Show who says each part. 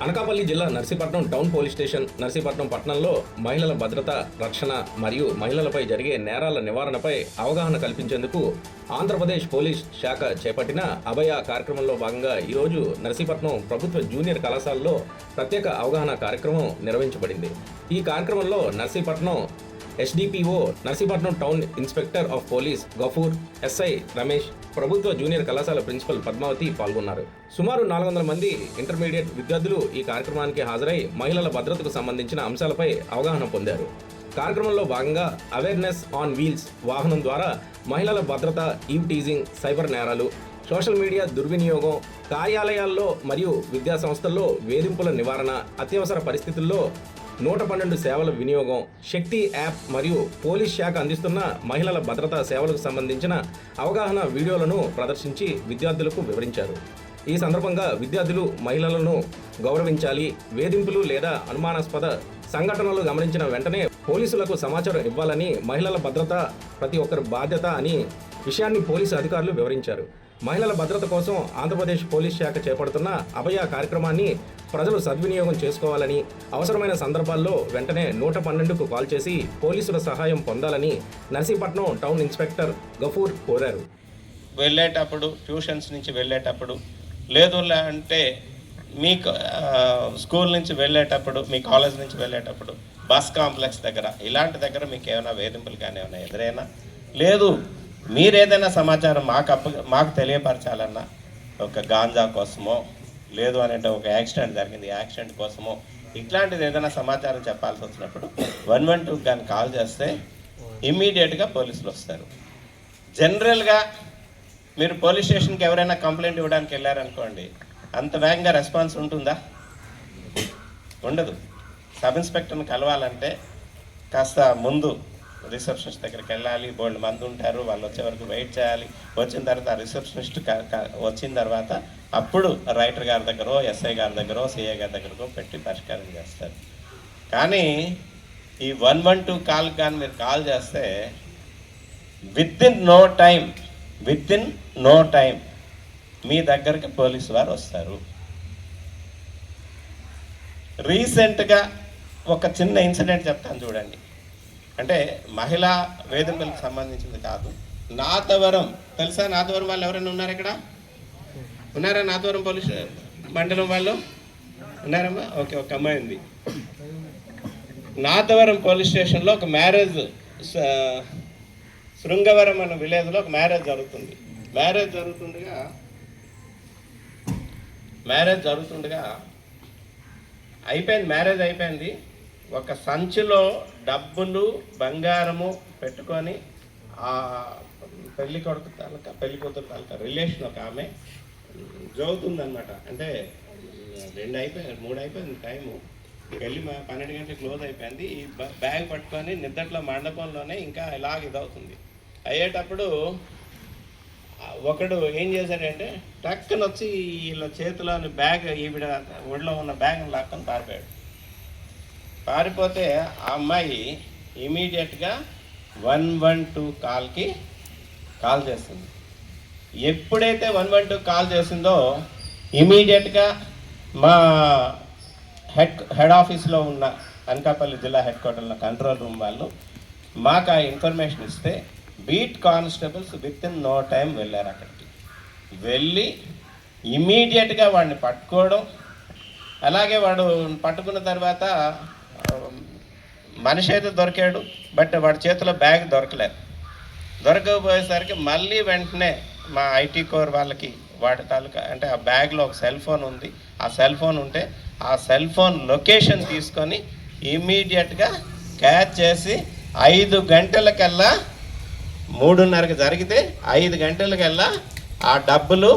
Speaker 1: అనకాపల్లి జిల్లా Narsipatnam town police station Narsipatnam పట్టణంలో మహిళల భద్రత, రక్షణ మరియు మహిళలపై జరిగే నేరాల నివారణపై అవగాహన కల్పించేందుకు ఆంధ్రప్రదేశ్ పోలీస్ శాఖ చేపట్టిన అభయ కార్యక్రమంలో భాగంగా ఈరోజు నర్సీపట్నం ప్రభుత్వ జూనియర్ కళాశాలలో ప్రత్యేక అవగాహన కార్యక్రమం నిర్వహించబడింది. ఈ కార్యక్రమంలో Narsipatnam SDPO, Narsipatnam town inspector of police Gafoor, SI Ramesh, ప్రభుత్వ జూనియర్ కళాశాల ప్రిన్సిపల్ పద్మావతి పాల్గొన్నారు. సుమారు 400 మంది ఇంటర్మీడియట్ విద్యార్థులు ఈ కార్యక్రమానికి హాజరై మహిళల భద్రతకు సంబంధించిన అంశాలపై అవగాహన పొందారు. కార్యక్రమంలో భాగంగా అవేర్నెస్ ఆన్ వీల్స్ వాహనం ద్వారా మహిళల భద్రత, ఈవ్ టీజింగ్, సైబర్ నేరాలు, సోషల్ మీడియా దుర్వినియోగం, కార్యాలయాల్లో మరియు విద్యా సంస్థల్లో వేధింపుల నివారణ, అత్యవసర పరిస్థితుల్లో 112 సేవల వినియోగం, శక్తి యాప్ మరియు పోలీస్ శాఖ అందిస్తున్న మహిళల భద్రతా సేవలకు సంబంధించిన అవగాహన వీడియోలను ప్రదర్శించి విద్యార్థులకు వివరించారు. ఈ సందర్భంగా విద్యార్థులు మహిళలను గౌరవించాలి, వేధింపులు లేదా అనుమానాస్పద సంఘటనలు గమనించిన వెంటనే పోలీసులకు సమాచారం ఇవ్వాలని, మహిళల భద్రత ప్రతి ఒక్కరి బాధ్యత అని విషయాన్ని పోలీసు అధికారులు వివరించారు. మహిళల భద్రత కోసం ఆంధ్రప్రదేశ్ పోలీస్ శాఖ చేపడుతున్న అభయ కార్యక్రమాన్ని ప్రజలు సద్వినియోగం చేసుకోవాలని, అవసరమైన సందర్భాల్లో వెంటనే 112కు కాల్ చేసి పోలీసుల సహాయం పొందాలని నర్సీపట్నం టౌన్ ఇన్స్పెక్టర్ గఫూర్ కోరారు.
Speaker 2: వెళ్ళేటప్పుడు, ట్యూషన్స్ నుంచి వెళ్ళేటప్పుడు, లేదు అంటే మీ స్కూల్ నుంచి వెళ్ళేటప్పుడు, మీ కాలేజ్ నుంచి వెళ్ళేటప్పుడు, బస్ కాంప్లెక్స్ దగ్గర, ఇలాంటి దగ్గర మీకు ఏమైనా వేధింపులు కానీ ఏమైనా ఎదురైనా, లేదు మీరేదైనా సమాచారం మాకు తెలియపరచాలన్నా, ఒక గాంజా కోసమో, లేదు అంటే ఒక యాక్సిడెంట్ జరిగింది, యాక్సిడెంట్ కోసమో, ఇట్లాంటిది ఏదైనా సమాచారం చెప్పాల్సి వచ్చినప్పుడు 112 కానీ కాల్ చేస్తే ఇమ్మీడియట్గా పోలీసులు వస్తారు. జనరల్గా మీరు పోలీస్ స్టేషన్కి ఎవరైనా కంప్లైంట్ ఇవ్వడానికి వెళ్ళారనుకోండి, అంత వేగంగా రెస్పాన్స్ ఉంటుందా? ఉండదు. సబ్ ఇన్స్పెక్టర్ని కలవాలంటే కాస్త ముందు రిసెప్షనిస్ట్ దగ్గరికి వెళ్ళాలి, బోల్డ్ మంది ఉంటారు, వాళ్ళు వచ్చే వరకు వెయిట్ చేయాలి. వచ్చిన తర్వాత రిసెప్షనిస్ట్ వచ్చిన తర్వాత అప్పుడు రైటర్ గారి దగ్గర, ఎస్ఐ గారి దగ్గర, సిఐ గారి దగ్గరకో పెట్టి పరిష్కారం చేస్తారు. కానీ ఈ 112 కాల్ కానీ మీరు కాల్ చేస్తే విత్ ఇన్ నో టైం మీ దగ్గరికి పోలీసు వారు వస్తారు. రీసెంట్గా ఒక చిన్న ఇన్సిడెంట్ చెప్తాను చూడండి. అంటే మహిళా వేధింపులకు సంబంధించింది కాదు. నాతవరం తెలుసా? నాతవరం వాళ్ళు ఎవరైనా ఉన్నారు ఇక్కడ? ఉన్నారా? నాతవరం పోలీస్ మండలం వాళ్ళు ఉన్నారమ్మా? ఓకే, ఒక అమ్మాయి ఉంది. నాతవరం పోలీస్ స్టేషన్లో ఒక మ్యారేజ్, శృంగవరం అనే విలేజ్లో ఒక మ్యారేజ్ జరుగుతుంది. మ్యారేజ్ జరుగుతుండగా మ్యారేజ్ అయిపోయింది. ఒక సంచిలో డబ్బులు, బంగారము పెట్టుకొని ఆ పెళ్లి కొడుకు తాలూకా, పెళ్లి కూతురు తాలూకా రిలేషన్ ఒక ఆమె జరుగుతుందన్నమాట. అంటే 2 అయిపోయింది, 3 అయిపోయింది టైము. పెళ్ళి 12 గంటలకు క్లోజ్ అయిపోయింది. ఈ బ్యాగ్ పట్టుకొని నిద్దట్లో మండపంలోనే ఇంకా ఇలాగ ఇదవుతుంది. అయ్యేటప్పుడు ఒకడు ఏం చేశాడంటే టక్కన వచ్చి వీళ్ళ చేతిలోని బ్యాగ్, ఈవిడ ఒడిలో ఉన్న బ్యాగ్ని లాక్కొని పారిపోతే ఆ అమ్మాయి ఇమీడియట్గా 112 కాల్ చేస్తుంది. ఎప్పుడైతే 112 కాల్ చేసిందో ఇమీడియట్గా మా హెడ్ ఆఫీస్లో ఉన్న అనకాపల్లి జిల్లా హెడ్ క్వార్టర్లో కంట్రోల్ రూమ్ వాళ్ళు మాకు ఆ ఇన్ఫర్మేషన్ ఇస్తే beat constables within no time వెళ్ళారు. అక్కడికి వెళ్ళి ఇమీడియట్గా వాడిని పట్టుకోవడం, అలాగే వాడు పట్టుకున్న తర్వాత మనిషి అయితే దొరికాడు, బట్ వాడి చేతిలో బ్యాగ్ దొరకకపోయేసరికి మళ్ళీ వెంటనే మా ఐటీ కోర్ వాళ్ళకి వాడి తాలూకా, అంటే ఆ బ్యాగ్లో ఒక సెల్ ఫోన్ ఉంది. ఆ సెల్ ఫోన్ ఉంటే ఆ సెల్ ఫోన్ లొకేషన్ తీసుకొని ఇమ్మీడియట్గా క్యాచ్ చేసి 5 గంటలకల్లా, 3:30కి జరిగితే 5 గంటలకల్లా ఆ డబ్బులు